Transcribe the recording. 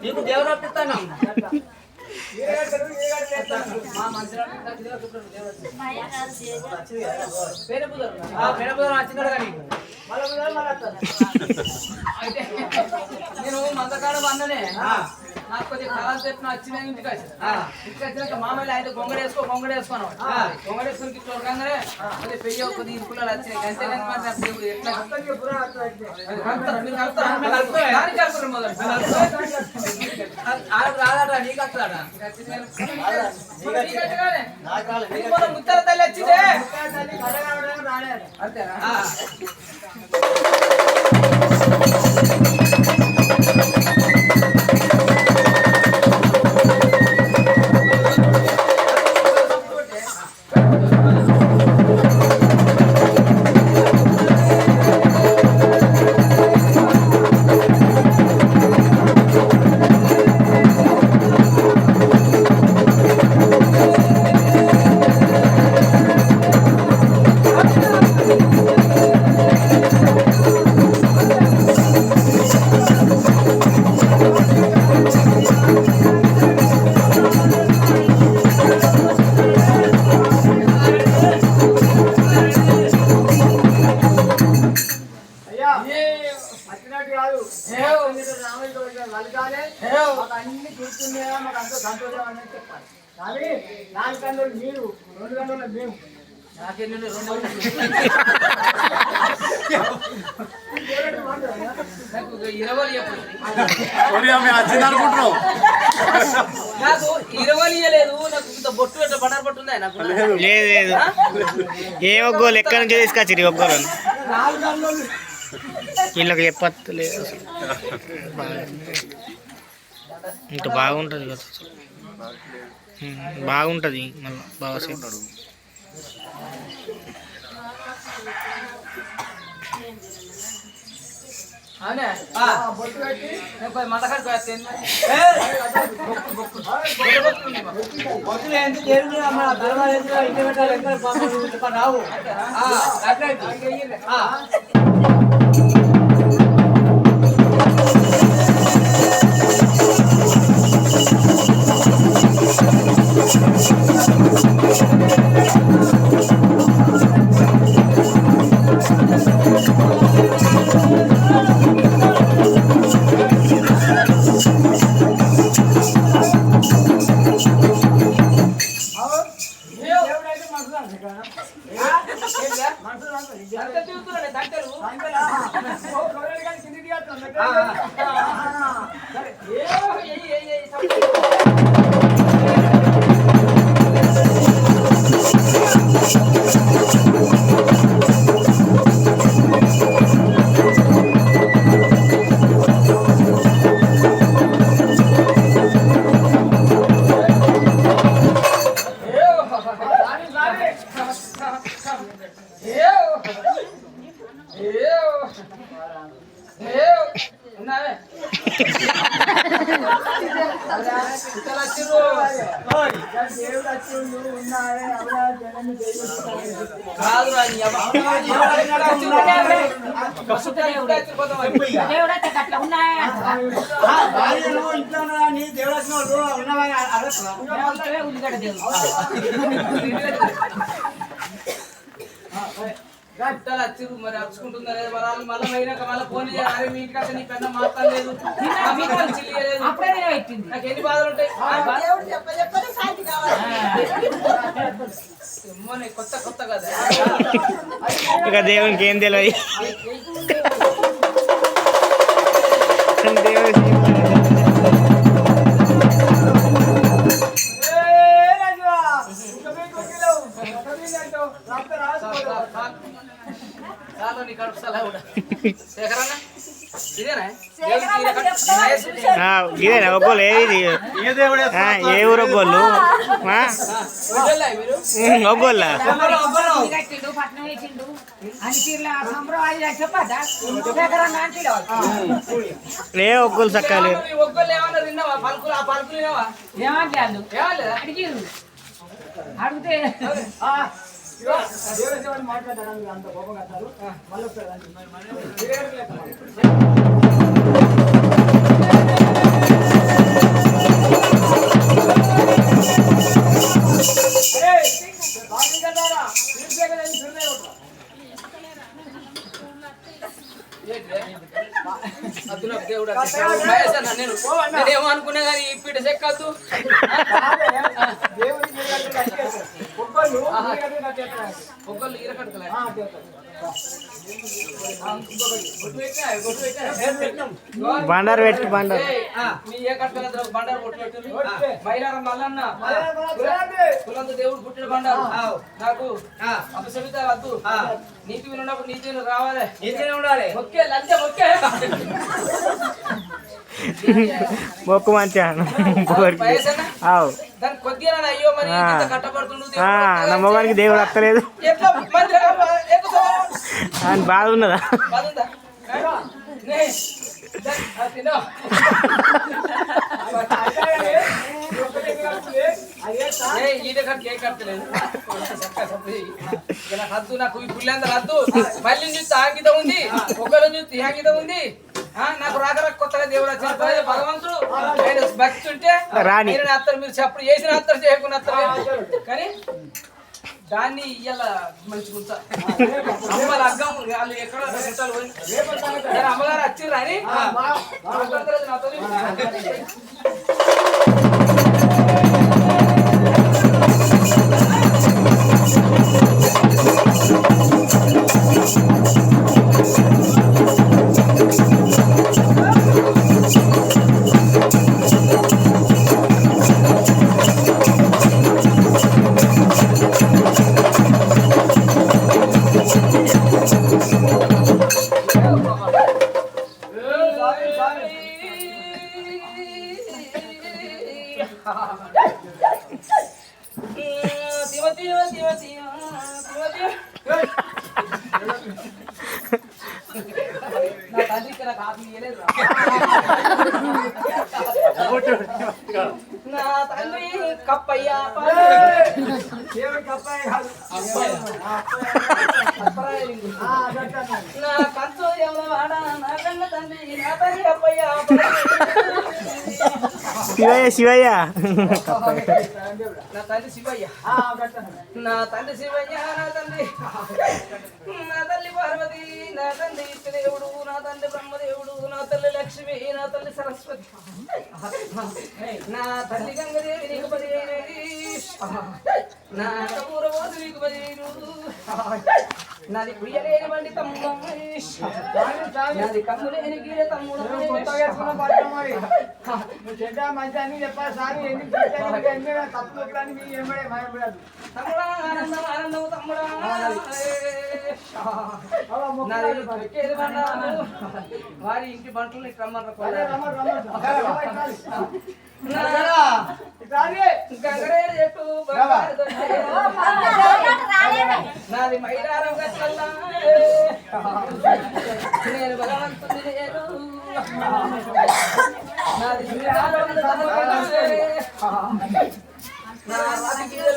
నీకు దేవుడు అప్పిస్తాను వచ్చినాడు కానీ నేను మందకాడ వన్ననే నాకు కొద్దిగా కళ చెప్పిన వచ్చిన ఇంటికి వచ్చినాక మామూలు అయితే గొంగడేసుకోను గొంగడేసుకుని ఇట్లా ఉడకంగానే కొద్దిగా పెయ్య కొద్దిగా ఇరుకులు వచ్చినాయి అంతే రాదట నీకు వస్తాడా ముత్తల తల్లి వచ్చిందే అంతేనా అన్ని చూస్తున్నాయా మాకు అంత సంతోషం అని చెప్పాలి కానీ 4 గంటలు మీరు 2 గంటలు మేము నాకెన్ని 2 నాకు 20 నాకు 20 ఇయ్యలేదు నాకు ఇంత బొట్టు ఎట్లా బండారు బొట్టు ఉందా నాకు లేదు ఏ ఒగ్గోలు ఎక్కడి నుంచి తీసుకొచ్చి ఒగ్గోలు వీళ్ళకి చెప్పలేదు ఇంత బాగుంటుంది కదా బాగుంటుంది మళ్ళీ బాగా సేపు అవునా బొట్టు పెట్టి మండకాడికి రావు మరి అరుచుకుంటుందా లేదు మళ్ళీ పోయినాక మళ్ళీ ఫోన్ చేయాలి మీ ఇంటికి అసలు నీ పెద్ద మాట్లాడలేదు నాకు ఎన్ని బాధలు ఉంటాయి కొత్త కొత్త కదా ఇక దేవునికి ఏం తెలియదు ఇదేనా ఒగ్గోలు ఏది ఏ ఊరు ఒగ్గోళ్ళు ఒగ్గోళ్ళ ఏ ఒగ్గోలు చక్కలేదు అడిగితే మాట్లాడారు అంత కోపం కట్టారు మళ్ళీ నేనేమో అనుకున్నా కానీ ఈ పీట చెక్కద్దు ఒక్కళ్ళు ఈర కట్టుకోలే బండారు పెట్టు బండారు మీ ఏ కట్టుకోలేదు బండారు కొట్టు పెట్టు మైలారం మల్లన్న కులంత దేవుడు పుట్టిన బండారు నాకు అపసవిత వద్దు నీతి ఉన్నప్పుడు నీతి రావాలి నీతినే ఉండాలి ఒకే లంచ ఒకే మొక్కు మంచిగా అవు దానికి కొద్దిగా అయ్యో మరి ఇంత కట్టబడుతుండు నా మొగానికి దేవుడు అక్కలేదు ఎట్లా మంచి అని బాధ ఉన్నదా బాగుందా రద్దు నాకు ఈ పుల్లంత రద్దు మళ్ళీ చూస్తే ఆగిత ఉంది ఒకళ్ళు చూస్తే ఆగిత ఉంది నాకు రాక కొత్తగా దేవుడు వచ్చిన భగవంతుడు భక్తి ఉంటే రాని అత్తరు మీరు చెప్పు చేసిన అత్తరు చేయకుండా అత్తరు కానీ దాన్ని ఇయ్యాల మంచిగా అమ్మల అగ్గం వాళ్ళు ఎక్కడ అమ్మగారు వచ్చిర్రు అని నా తండ్రి కప్పయ్య నా కంచు ఎవరవాడా నా కన్న తండ్రి నా తండ్రి కప్పయ్య శివయ్య శివయ్య నా తండ్రి శివయ్య నా తండ్రి శివయ్య నా తల్లి పార్వతి నా తండ్రి ఇష్టదేవుడు నా తండ్రి బ్రహ్మదేవుడు నా తల్లి లక్ష్మి నా తల్లి సరస్వతి నా తల్లి గంగదేవి నీకు పదిహేనేది నా కపూరబోధు నీకు 15 నాది కుయ్యలేని బండి తమ్ముడు నాది కమ్ములేని గీడ తమ్ముడు మంచి అన్ని చెప్పాలి సార్ తప్పులు తమ్ముడా ఆనందం ఆనందం తమ్ముడా వారి ఇంటి బంటలు గంగరేడు చెట్టు నాది మైలారం గట్లల్లా నేను భగవంతుని నేను నాది నా రాజకీయ